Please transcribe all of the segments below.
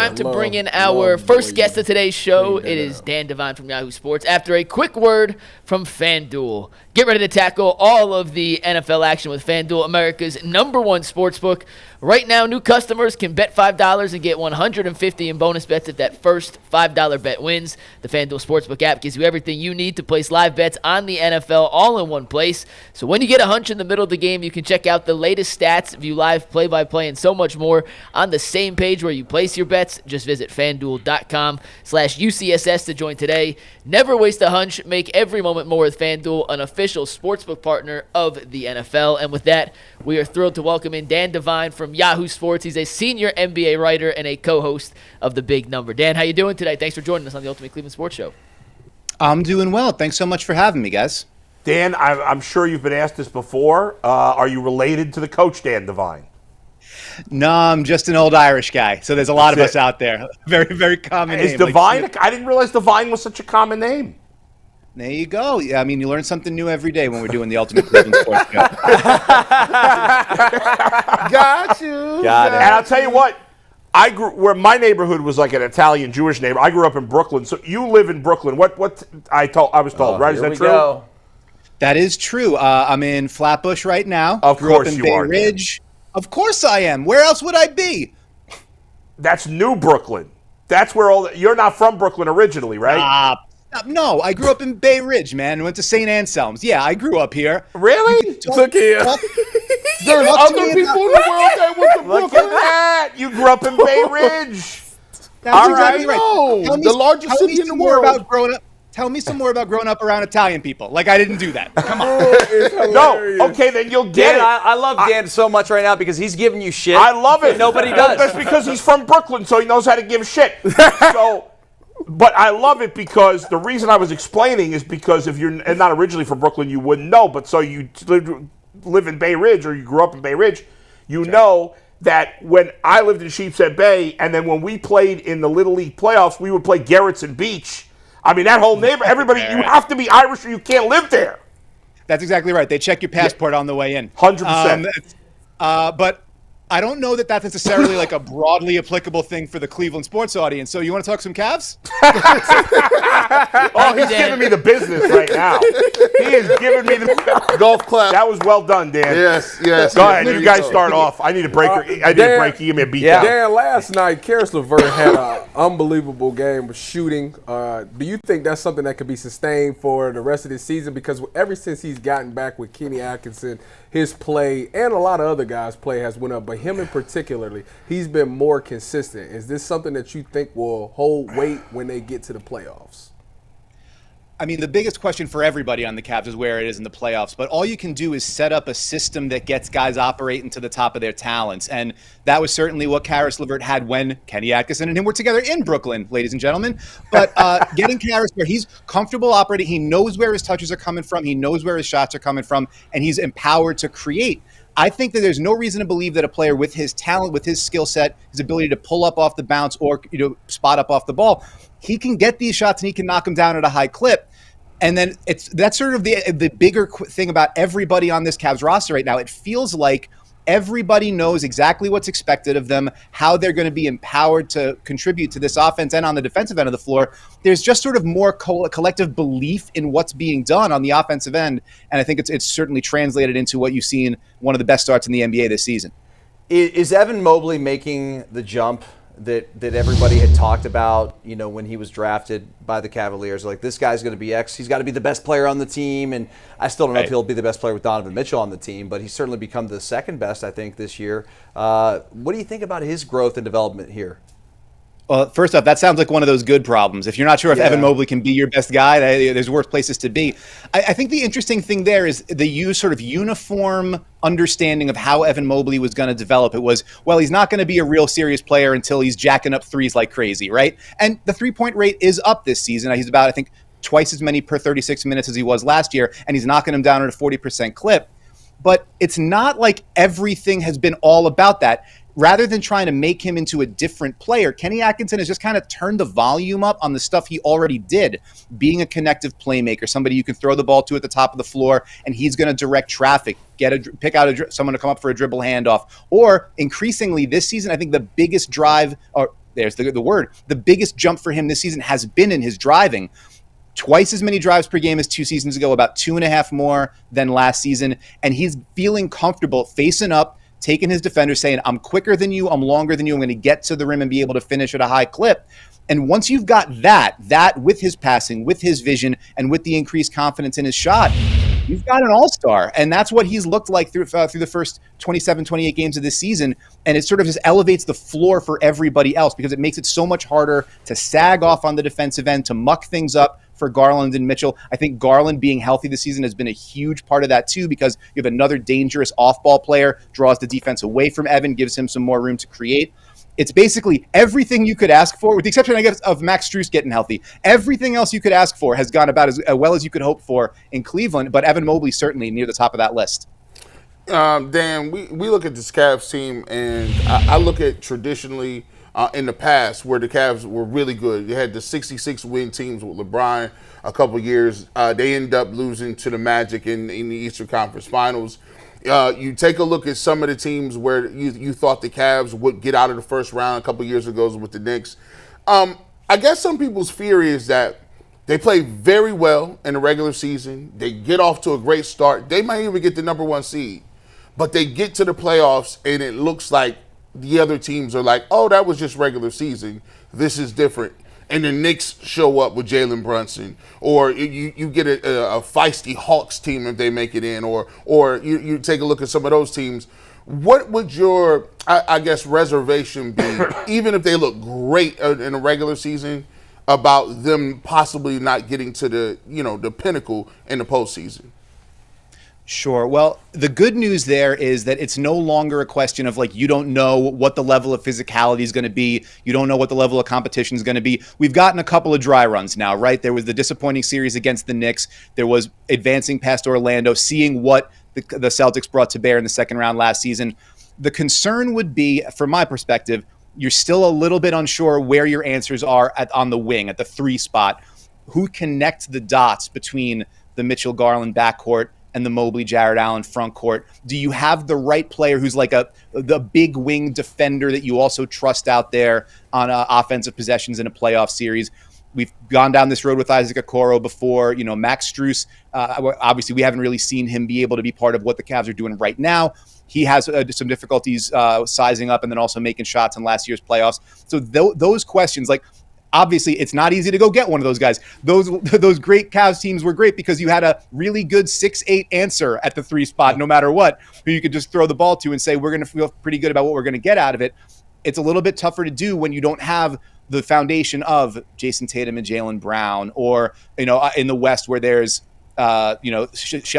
time to bring in our first guest of today's show. It is Dan Devine from Yahoo Sports. After a quick word from FanDuel. Get ready to tackle all of the NFL action with FanDuel, America's #1 sportsbook. Right now, new customers can bet $5 and get $150 in bonus bets if that first $5 bet wins. The FanDuel Sportsbook app gives you everything you need to place live bets on the NFL all in one place. So when you get a hunch in the middle of the game, you can check out the latest stats, view live play-by-play, and so much more on the same page where you place your bets. Just visit FanDuel.com/UCSS to join today. Never waste a hunch. Make every moment more with FanDuel, an official sportsbook partner of the NFL. And with that, we are thrilled to welcome in Dan Devine from Yahoo Sports. He's a senior NBA writer and a co-host of The Big Number. Dan, how you doing today? Thanks for joining us on the Ultimate Cleveland Sports Show. I'm doing well. Thanks so much for having me, guys. Dan, I'm sure you've been asked this before. Are you related to the coach, Dan Devine? No, I'm just an old Irish guy. So there's a lot of us out there. Very, very common name. Is Devine? I didn't realize Devine was such a common name. There you go. Yeah, I mean, you learn something new every day when we're doing the Ultimate Cleveland Sports Show. Got you. Got it. And I'll tell you what, where my neighborhood was like an Italian Jewish neighborhood. I grew up in Brooklyn. So you live in Brooklyn. What I was told, right? Is that true? Go. That is true. I'm in Flatbush right now. Of grew course up in you Bay are. Ridge. Of course I am. Where else would I be? That's New Brooklyn. That's where you're not from Brooklyn originally, right? No, I grew up in Bay Ridge, man. Went to St. Anselm's. Yeah, I grew up here. Really? Look here. There's other people in the world that went to Brooklyn. Look at that. You grew up in Bay Ridge. That's exactly right. The largest city in the world. Tell me some more about growing up around Italian people. Like, I didn't do that. Come on. No. Okay, then you'll get Dan, it. I love Dan so much right now because he's giving you shit. I love it. Nobody does. That's because he's from Brooklyn, so he knows how to give shit. But I love it because the reason I was explaining is because if you're not originally from Brooklyn, you wouldn't know. But so you live in Bay Ridge or you grew up in Bay Ridge, you know that when I lived in Sheepshead Bay and then when we played in the Little League playoffs, we would play Gerritsen Beach. I mean, that whole neighborhood, everybody, you have to be Irish or you can't live there. That's exactly right. They check your passport on the way in. 100%. But I don't know that that's necessarily like a broadly applicable thing for the Cleveland sports audience. So you want to talk some Cavs? Oh, he's giving me the business right now. He is giving me the golf clap. That was well done, Dan. Yes. Go ahead. You guys start off. I need a breaker. I need a break. Give me a beat. Yeah. Dan, last night, Caris LeVert had an unbelievable game of shooting. Do you think that's something that could be sustained for the rest of the season? Because ever since he's gotten back with Kenny Atkinson, his play and a lot of other guys' play has went up, but him in particularly, he's been more consistent. Is this something that you think will hold weight when they get to the playoffs? I mean, the biggest question for everybody on the Cavs is where it is in the playoffs, but all you can do is set up a system that gets guys operating to the top of their talents, and that was certainly what Caris LeVert had when Kenny Atkinson and him were together in Brooklyn, ladies and gentlemen. But getting Caris where he's comfortable operating, he knows where his touches are coming from, he knows where his shots are coming from, and he's empowered to create. I think that there's no reason to believe that a player with his talent, with his skill set, his ability to pull up off the bounce or spot up off the ball, he can get these shots and he can knock them down at a high clip. And then that's sort of the bigger thing about everybody on this Cavs roster right now. It feels like everybody knows exactly what's expected of them, how they're going to be empowered to contribute to this offense and on the defensive end of the floor. There's just sort of more collective belief in what's being done on the offensive end, and I think it's certainly translated into what you've seen, one of the best starts in the NBA this season. Is Evan Mobley making the jump that everybody had talked about, when he was drafted by the Cavaliers? Like, this guy's going to be he's got to be the best player on the team, and I still don't know if he'll be the best player with Donovan Mitchell on the team, but he's certainly become the second best, I think, this year. What do you think about his growth and development here? Well, first off, that sounds like one of those good problems. If you're not sure if Evan Mobley can be your best guy, there's worse places to be. I think the interesting thing there is the sort of uniform understanding of how Evan Mobley was going to develop. It was, well, he's not going to be a real serious player until he's jacking up threes like crazy, right? And the three-point rate is up this season. He's about, I think, twice as many per 36 minutes as he was last year, and he's knocking them down at a 40% clip. But it's not like everything has been all about that. Rather than trying to make him into a different player, Kenny Atkinson has just kind of turned the volume up on the stuff he already did, being a connective playmaker, somebody you can throw the ball to at the top of the floor, and he's going to direct traffic, pick out someone to come up for a dribble handoff. Or increasingly this season, I think the biggest drive or there's the word. The biggest jump for him this season has been in his driving. Twice as many drives per game as 2 seasons ago, about 2.5 more than last season. And he's feeling comfortable facing up, taking his defenders, saying, I'm quicker than you, I'm longer than you, I'm going to get to the rim and be able to finish at a high clip. And once you've got that with his passing, with his vision, and with the increased confidence in his shot, you've got an all-star. And that's what he's looked like through the first 27, 28 games of this season. And it sort of just elevates the floor for everybody else because it makes it so much harder to sag off on the defensive end, to muck things up for Garland and Mitchell. I think Garland being healthy this season has been a huge part of that too, because you have another dangerous off-ball player, draws the defense away from Evan, gives him some more room to create. It's basically everything you could ask for, with the exception, I guess, of Max Strus getting healthy. Everything else you could ask for has gone about as well as you could hope for in Cleveland, but Evan Mobley certainly near the top of that list. Dan, we look at this Cavs team, and I look at traditionally in the past where the Cavs were really good. You had the 66-win teams with LeBron a couple years. They end up losing to the Magic in the Eastern Conference Finals. You take a look at some of the teams where you thought the Cavs would get out of the first round a couple years ago with the Knicks. I guess some people's fear is that they play very well in the regular season. They get off to a great start. They might even get the number 1 seed. But they get to the playoffs, and it looks like the other teams are like, oh, that was just regular season. This is different. And the Knicks show up with Jalen Brunson. Or you get a feisty Hawks team if they make it in. Or you take a look at some of those teams. What would your, I guess, reservation be, even if they look great in a regular season, about them possibly not getting to the pinnacle in the postseason? Sure. Well, the good news there is that it's no longer a question of like, you don't know what the level of physicality is going to be. You don't know what the level of competition is going to be. We've gotten a couple of dry runs now, right? There was the disappointing series against the Knicks. There was advancing past Orlando, seeing what the Celtics brought to bear in the second round last season. The concern would be, from my perspective, you're still a little bit unsure where your answers are on the wing, at the 3 spot. Who connect the dots between the Mitchell-Garland backcourt and the Mobley-Jared Allen front court? Do you have the right player who's like the big wing defender that you also trust out there on offensive possessions in a playoff series? We've gone down this road with Isaac Okoro before. Max Strus, obviously we haven't really seen him be able to be part of what the Cavs are doing right now. He has some difficulties sizing up and then also making shots in last year's playoffs. So those questions, like, obviously, it's not easy to go get one of those guys. Those great Cavs teams were great because you had a really good 6'8" answer at the 3 spot, no matter what, who you could just throw the ball to and say, we're going to feel pretty good about what we're going to get out of it. It's a little bit tougher to do when you don't have the foundation of Jason Tatum and Jaylen Brown, or, in the West where there's, Shai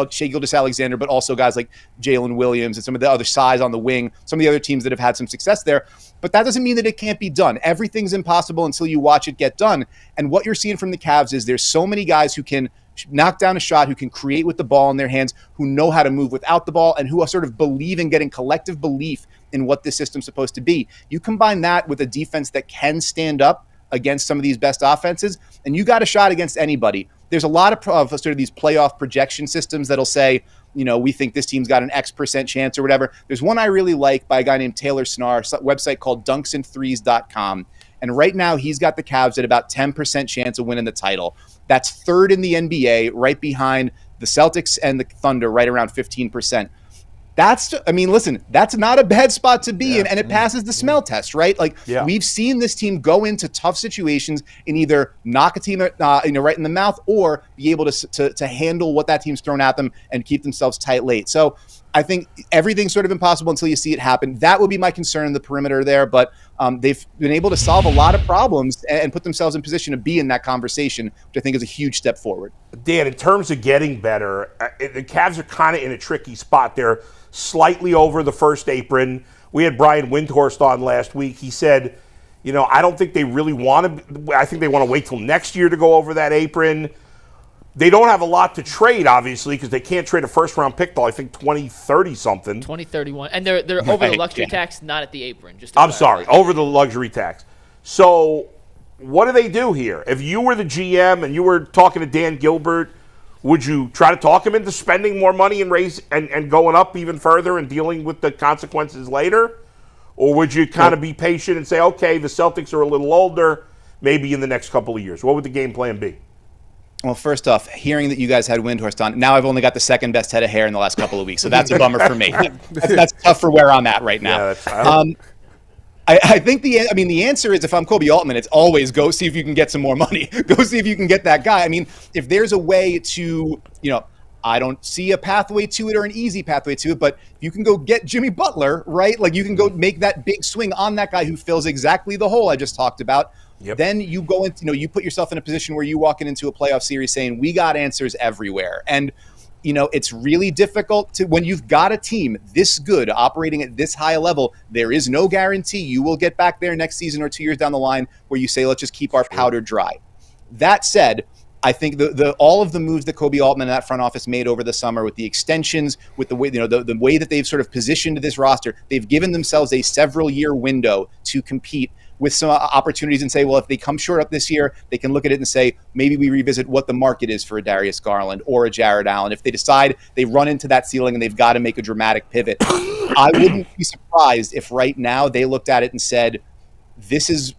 Gilgeous-Alexander, but also guys like Jalen Williams and some of the other size on the wing, some of the other teams that have had some success there. But that doesn't mean that it can't be done. Everything's impossible until you watch it get done. And what you're seeing from the Cavs is there's so many guys who can knock down a shot, who can create with the ball in their hands, who know how to move without the ball, and who are sort of believe in getting collective belief in what this system's supposed to be. You combine that with a defense that can stand up against some of these best offenses, and you got a shot against anybody. There's a lot of sort of these playoff projection systems that'll say, we think this team's got an X% chance or whatever. There's one I really like by a guy named Taylor Snar, a website called dunksandthrees.com. And right now he's got the Cavs at about 10% chance of winning the title. That's 3rd in the NBA, right behind the Celtics and the Thunder, right around 15%. That's not a bad spot to be in, and it passes the smell test, right? We've seen this team go into tough situations and either knock a team right in the mouth or be able to handle what that team's thrown at them and keep themselves tight late. So I think everything's sort of impossible until you see it happen. That would be my concern in the perimeter there, but they've been able to solve a lot of problems and put themselves in position to be in that conversation, which I think is a huge step forward. Dan, in terms of getting better, the Cavs are kind of in a tricky spot. They're slightly over the first apron. We had Brian Windhorst on last week. He said, I don't think they really want to. I think they want to wait till next year to go over that apron. They don't have a lot to trade, obviously, because they can't trade a first-round pick till, I think, 2030 something. 2031. And they're over the luxury tax, not at the apron. I'm sorry, over the luxury tax. So what do they do here? If you were the GM and you were talking to Dan Gilbert, would you try to talk him into spending more money and going up even further and dealing with the consequences later? Or would you kind of be patient and say, okay, the Celtics are a little older, maybe in the next couple of years? What would the game plan be? Well, first off, hearing that you guys had Windhorst on, now I've only got the second best head of hair in the last couple of weeks, so that's a bummer for me. That's tough for where I'm at right now. I think the answer is, if I'm Kobe Altman, it's always go see if you can get some more money. Go see if you can get that guy. I mean, if there's a way to, I don't see a pathway to it or an easy pathway to it, but you can go get Jimmy Butler, right? Like you can go make that big swing on that guy who fills exactly the hole I just talked about. Yep. Then you go into, you put yourself in a position where you walking into a playoff series saying, we got answers everywhere. And, it's really difficult to, when you've got a team this good operating at this high a level, there is no guarantee you will get back there next season or 2 years down the line where you say, let's just keep our powder dry. That said, I think all of the moves that Kobe Altman and that front office made over the summer, with the extensions, with the way the way that they've sort of positioned this roster, they've given themselves a several-year window to compete with some opportunities and say, well, if they come short up this year, they can look at it and say, maybe we revisit what the market is for a Darius Garland or a Jared Allen. If they decide they run into that ceiling and they've got to make a dramatic pivot, I wouldn't be surprised if right now they looked at it and said, this is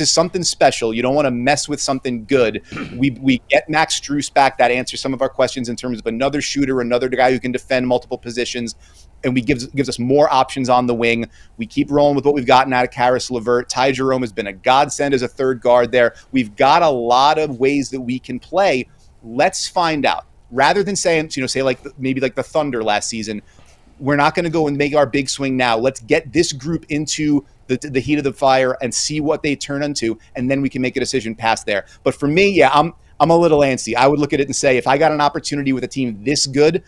something special. You don't want to mess with something good. We get Max Strus back. That answers some of our questions in terms of another shooter, another guy who can defend multiple positions, and gives us more options on the wing. We keep rolling with what we've gotten out of Caris LeVert. Ty Jerome has been a godsend as a third guard there. We've got a lot of ways that we can play. Let's find out. Rather than saying, say like maybe like the Thunder last season, we're not going to go and make our big swing now. Let's get this group into the heat of the fire and see what they turn into, and then we can make a decision past there. But for me, I'm a little antsy. I would look at it and say, if I got an opportunity with a team this good,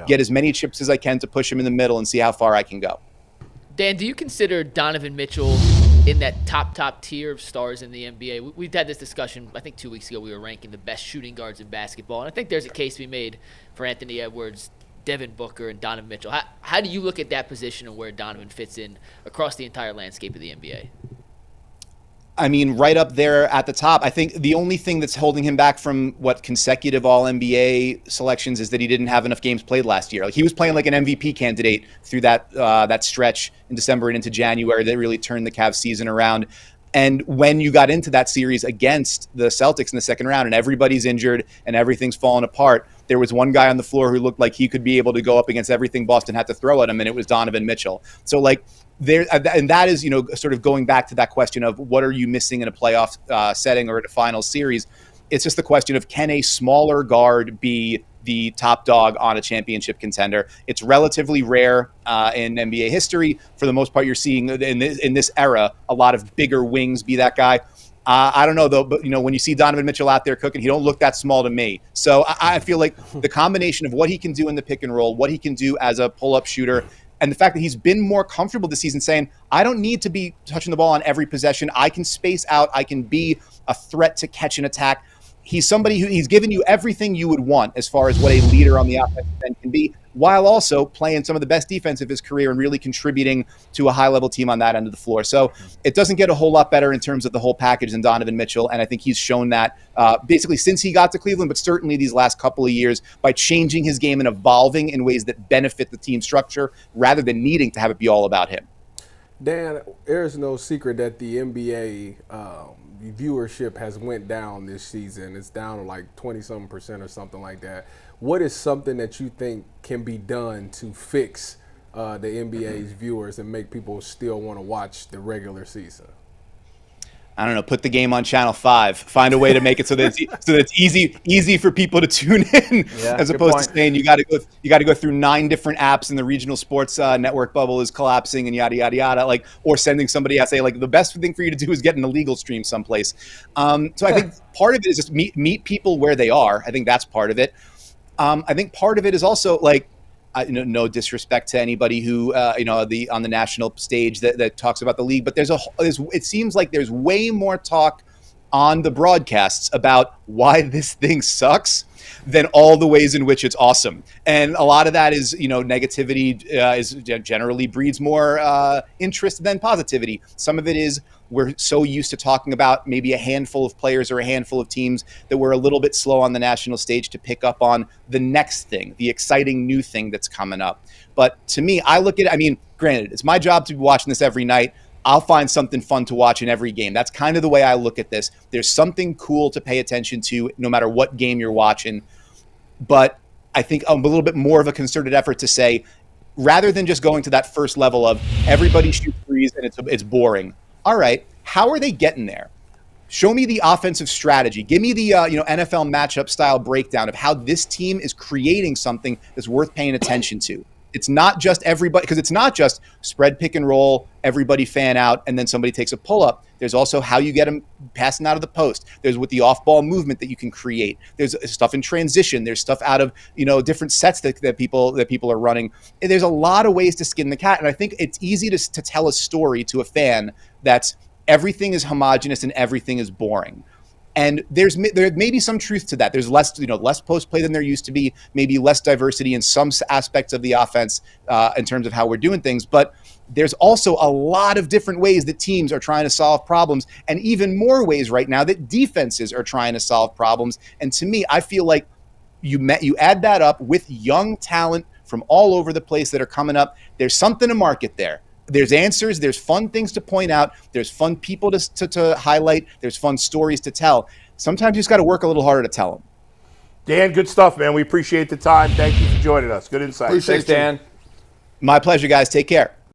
get as many chips as I can to push them in the middle and see how far I can go. Dan, do you consider Donovan Mitchell in that top tier of stars in the NBA? We've had this discussion, I think 2 weeks ago, we were ranking the best shooting guards in basketball, and I think there's a case to be made for Anthony Edwards, Devin Booker, and Donovan Mitchell. How do you look at that position and where Donovan fits in across the entire landscape of the NBA? I mean, right up there at the top. I think the only thing that's holding him back from consecutive All-NBA selections is that he didn't have enough games played last year. Like, he was playing like an MVP candidate through that stretch in December and into January that really turned the Cavs season around. And when you got into that series against the Celtics in the second round and everybody's injured and everything's falling apart, there was one guy on the floor who looked like he could be able to go up against everything Boston had to throw at him, and it was Donovan Mitchell. So there, and that is, sort of going back to that question of what are you missing in a playoff setting or in a final series. It's just the question of, can a smaller guard be the top dog on a championship contender? It's relatively rare in NBA history. For the most part, you're seeing in this era a lot of bigger wings be that guy. I don't know, though, but, when you see Donovan Mitchell out there cooking, he don't look that small to me. So I feel like the combination of what he can do in the pick and roll, what he can do as a pull-up shooter, and the fact that he's been more comfortable this season saying, I don't need to be touching the ball on every possession. I can space out. I can be a threat to catch an attack. He's somebody he's given you everything you would want as far as what a leader on the offensive end can be, while also playing some of the best defense of his career and really contributing to a high-level team on that end of the floor. So it doesn't get a whole lot better in terms of the whole package than Donovan Mitchell, and I think he's shown that basically since he got to Cleveland, but certainly these last couple of years by changing his game and evolving in ways that benefit the team structure rather than needing to have it be all about him. Dan, there's no secret that the NBA viewership has went down this season. It's down to like 20-something% or something like that. What is something that you think can be done to fix the NBA's viewers and make people still want to watch the regular season? I don't know, put the game on Channel 5. Find a way to make it so that it's easy for people to tune in, as opposed to saying you got to go through 9 different apps and the regional sports network bubble is collapsing and yada yada yada. Or sending somebody out, say the best thing for you to do is get an illegal stream someplace. So I think part of it is just meet people where they are. I think that's part of it. I think part of it is also no disrespect to anybody who on the national stage that talks about the league, but it seems like there's way more talk on the broadcasts about why this thing sucks than all the ways in which it's awesome. And a lot of that is, negativity generally breeds more interest than positivity. Some of it is we're so used to talking about maybe a handful of players or a handful of teams that we're a little bit slow on the national stage to pick up on the next thing, the exciting new thing that's coming up. But to me, I look at it, I mean, granted, it's my job to be watching this every night. I'll find something fun to watch in every game. That's kind of the way I look at this. There's something cool to pay attention to no matter what game you're watching. But I think a little bit more of a concerted effort to say, rather than just going to that first level of everybody shoots threes and it's boring. All right, how are they getting there? Show me the offensive strategy. Give me the NFL matchup style breakdown of how this team is creating something that's worth paying attention to. It's not just everybody, because it's not just spread pick and roll, everybody fan out, and then somebody takes a pull up. There's also how you get them passing out of the post. There's with the off ball movement that you can create. There's stuff in transition. There's stuff out of different sets that people are running. And there's a lot of ways to skin the cat, and I think it's easy to tell a story to a fan that's everything is homogenous and everything is boring. And there may be some truth to that. There's less post play than there used to be, maybe less diversity in some aspects of the offense in terms of how we're doing things. But there's also a lot of different ways that teams are trying to solve problems, and even more ways right now that defenses are trying to solve problems. And to me, I feel like you add that up with young talent from all over the place that are coming up. There's something to market there. There's answers. There's fun things to point out. There's fun people to highlight. There's fun stories to tell. Sometimes you just got to work a little harder to tell them. Dan, good stuff, man. We appreciate the time. Thank you for joining us. Good insight. Thanks, Dan. My pleasure, guys. Take care.